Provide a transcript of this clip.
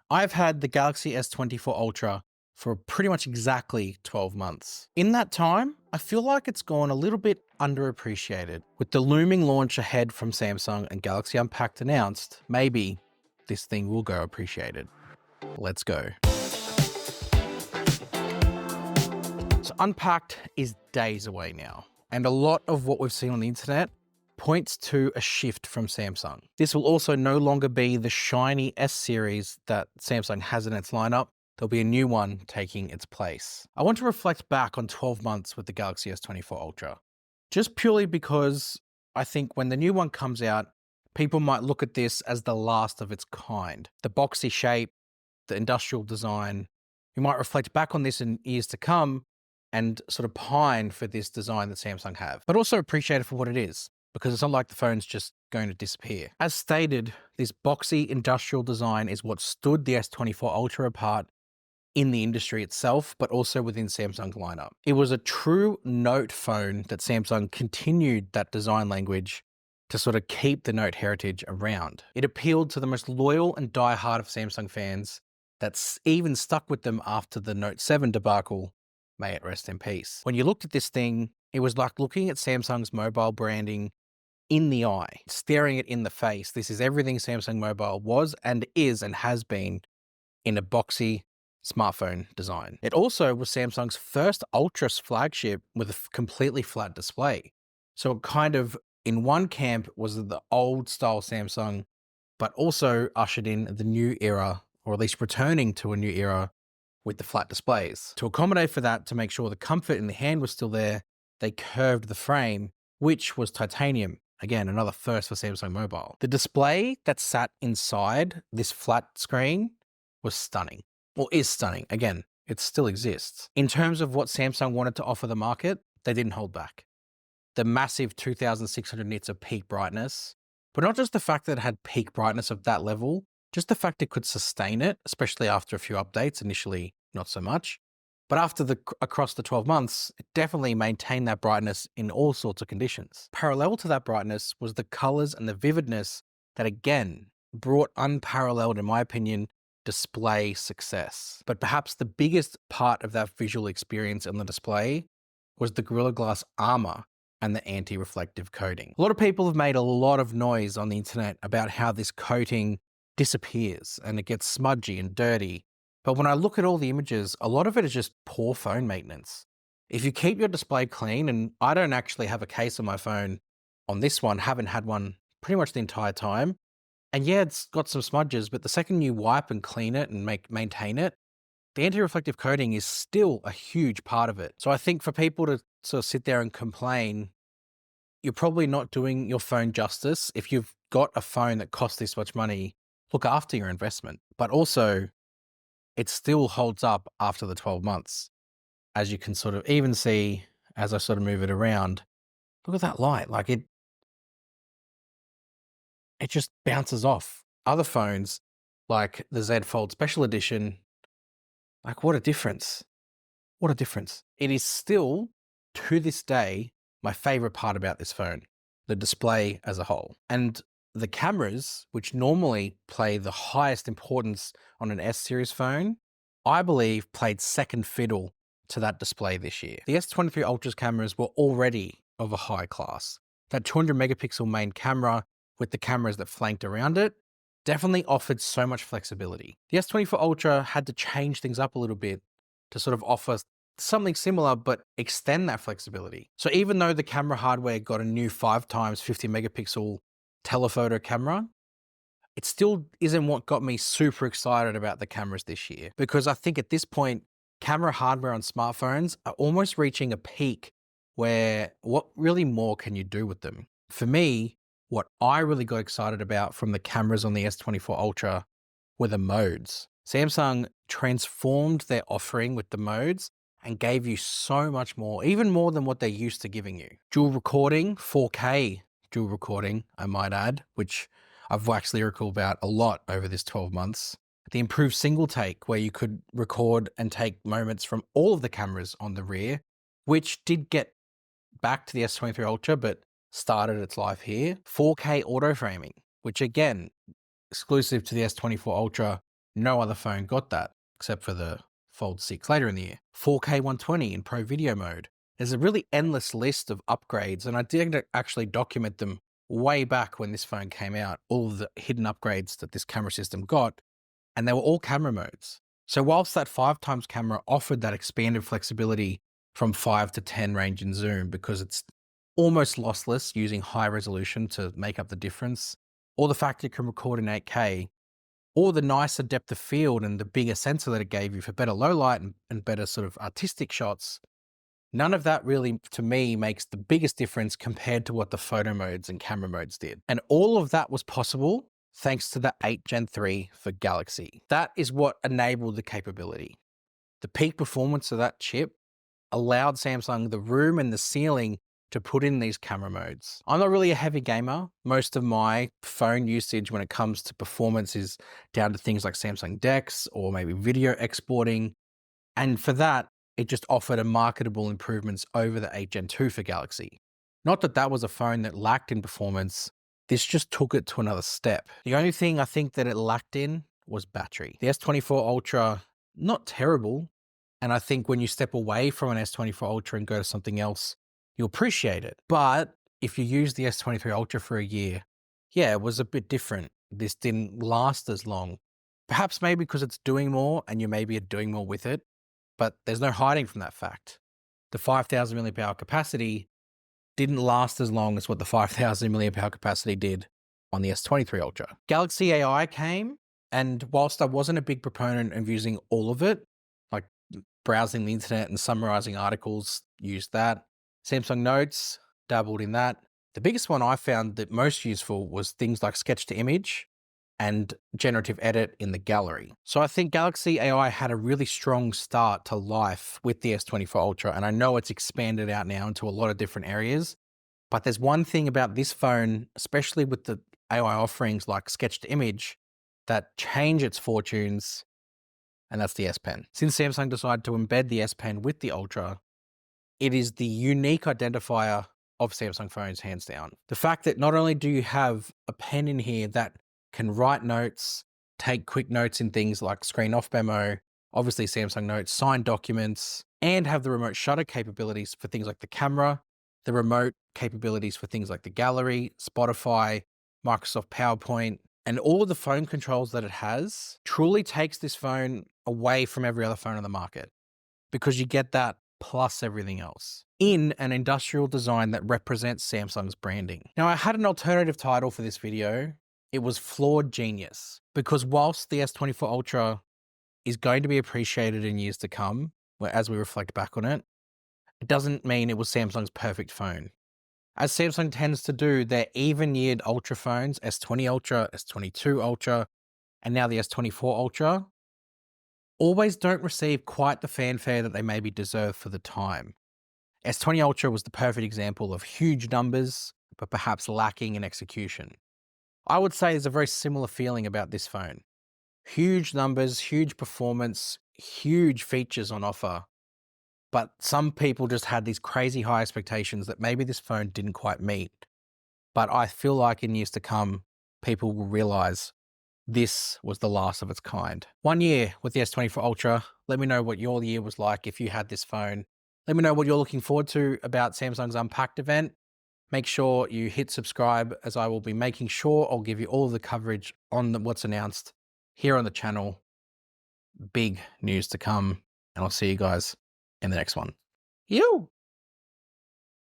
I've had the Galaxy S24 Ultra for pretty much exactly 12 months. In that time, I feel like it's gone a little bit underappreciated. With the looming launch ahead from Samsung and Galaxy Unpacked announced, maybe this thing will go appreciated. Let's go. So Unpacked is days away now, and a lot of what we've seen on the internet points to a shift from Samsung. This will also no longer be the shiny S series that Samsung has in its lineup. There'll be a new one taking its place. I want to reflect back on 12 months with the Galaxy S24 Ultra, just purely because I think when the new one comes out, people might look at this as the last of its kind. The boxy shape, the industrial design. You might reflect back on this in years to come and sort of pine for this design that Samsung have, but also appreciate it for what it is, because it's not like the phone's just going to disappear. As stated, this boxy industrial design is what stood the S24 Ultra apart in the industry itself, but also within Samsung's lineup. It was a true Note phone that Samsung continued that design language to sort of keep the Note heritage around. It appealed to the most loyal and diehard of Samsung fans that's even stuck with them after the Note 7 debacle. May it rest in peace. When you looked at this thing, it was like looking at Samsung's mobile branding in the eye, staring it in the face. This is everything Samsung Mobile was and is and has been in a boxy smartphone design. It also was Samsung's first Ultra flagship with a completely flat display. So it kind of, in one camp, was the old style Samsung, but also ushered in the new era, or at least returning to a new era with the flat displays. To accommodate for that, to make sure the comfort in the hand was still there, they curved the frame, which was titanium. Again, another first for Samsung Mobile. The display that sat inside this flat screen was stunning. Well, is stunning. Again, it still exists. In terms of what Samsung wanted to offer the market, they didn't hold back. The massive 2600 nits of peak brightness, but not just the fact that it had peak brightness of that level, just the fact it could sustain it, especially after a few updates, initially not so much. But across the 12 months, it definitely maintained that brightness in all sorts of conditions. Parallel to that brightness was the colors and the vividness that again brought unparalleled, in my opinion, display success. But perhaps the biggest part of that visual experience on the display was the Gorilla Glass armor and the anti-reflective coating. A lot of people have made a lot of noise on the internet about how this coating disappears and it gets smudgy and dirty. But when I look at all the images, a lot of it is just poor phone maintenance. If you keep your display clean, and I don't actually have a case on my phone on this one, haven't had one pretty much the entire time. And yeah, it's got some smudges, but the second you wipe and clean it and maintain it, the anti-reflective coating is still a huge part of it. So I think for people to sort of sit there and complain, you're probably not doing your phone justice. If you've got a phone that costs this much money, look after your investment. But also, it still holds up after the 12 months. As you can sort of even see, as I sort of move it around, look at that light. Like it just bounces off. Other phones, like the Z Fold Special Edition, like what a difference. What a difference. It is still, to this day, my favorite part about this phone, the display as a whole. And the cameras, which normally play the highest importance on an S series phone, I believe played second fiddle to that display this year. The S23 Ultra's cameras were already of a high class. That 200 megapixel main camera with the cameras that flanked around it definitely offered so much flexibility. The S24 Ultra had to change things up a little bit to sort of offer something similar, but extend that flexibility. So even though the camera hardware got a new 5 times 50 megapixel telephoto camera, it still isn't what got me super excited about the cameras this year, because I think at this point, camera hardware on smartphones are almost reaching a peak where what really more can you do with them? For me, what I really got excited about from the cameras on the S24 Ultra were the modes. Samsung transformed their offering with the modes and gave you so much more, even more than what they're used to giving you. Dual recording, 4K dual recording, I might add, which I've waxed lyrical about a lot over this 12 months. The improved single take, where you could record and take moments from all of the cameras on the rear, which did get back to the S23 Ultra, but started its life here. 4K auto framing, which again, exclusive to the S24 Ultra, No other phone got that except for the Fold 6 later in the year. 4K 120 in Pro Video mode. There's a really endless list of upgrades, and I did actually document them way back when this phone came out, all of the hidden upgrades that this camera system got, and they were all camera modes. So whilst that 5x camera offered that expanded flexibility from 5 to 10 range in zoom because it's almost lossless using high resolution to make up the difference, or the fact it can record in 8K, or the nicer depth of field and the bigger sensor that it gave you for better low light and better sort of artistic shots, none of that really, to me, makes the biggest difference compared to what the photo modes and camera modes did. And all of that was possible thanks to the 8 Gen 3 for Galaxy. That is what enabled the capability. The peak performance of that chip allowed Samsung the room and the ceiling to put in these camera modes. I'm not really a heavy gamer. Most of my phone usage when it comes to performance is down to things like Samsung DeX or maybe video exporting. And for that, it just offered a marketable improvements over the 8 Gen 2 for Galaxy. Not that that was a phone that lacked in performance, this just took it to another step. The only thing I think that it lacked in was battery. The S24 Ultra, not terrible, and I think when you step away from an S24 Ultra and go to something else, you'll appreciate it. But if you use the S23 Ultra for a year, yeah, it was a bit different. This didn't last as long. Perhaps maybe because it's doing more and you maybe are doing more with it, but there's no hiding from that fact. The 5,000 milliamp hour capacity didn't last as long as what the 5,000 milliamp hour capacity did on the S23 Ultra. Galaxy AI came, and whilst I wasn't a big proponent of using all of it, like browsing the internet and summarizing articles, used that. Samsung Notes, dabbled in that. The biggest one I found that most useful was things like sketch to image and generative edit in the gallery. So I think Galaxy AI had a really strong start to life with the S24 Ultra, and I know it's expanded out now into a lot of different areas. But there's one thing about this phone, especially with the AI offerings like sketch to image, that change its fortunes, and that's the S Pen. Since Samsung decided to embed the S Pen with the Ultra, it is the unique identifier of Samsung phones, hands down. The fact that not only do you have a pen in here that can write notes, take quick notes in things like screen off memo, obviously Samsung Notes, sign documents, and have the remote shutter capabilities for things like the camera, the remote capabilities for things like the gallery, Spotify, Microsoft PowerPoint, and all of the phone controls that it has truly takes this phone away from every other phone on the market, because you get that plus everything else in an industrial design that represents Samsung's branding. Now, I had an alternative title for this video. It was Flawed Genius, because whilst the S24 Ultra is going to be appreciated in years to come, as we reflect back on it, it doesn't mean it was Samsung's perfect phone. As Samsung tends to do, their even-yeared Ultra phones, S20 Ultra, S22 Ultra, and now the S24 Ultra, always don't receive quite the fanfare that they maybe deserve for the time. S20 Ultra was the perfect example of huge numbers, but perhaps lacking in execution. I would say there's a very similar feeling about this phone. Huge numbers, huge performance, huge features on offer, but some people just had these crazy high expectations that maybe this phone didn't quite meet. But I feel like in years to come, people will realize this was the last of its kind. 1 year with the S24 Ultra. Let me know what your year was like if you had this phone. Let me know what you're looking forward to about Samsung's Unpacked event. Make sure you hit subscribe, as I will be making sure I'll give you all of the coverage on what's announced here on the channel. Big news to come, and I'll see you guys in the next one. You!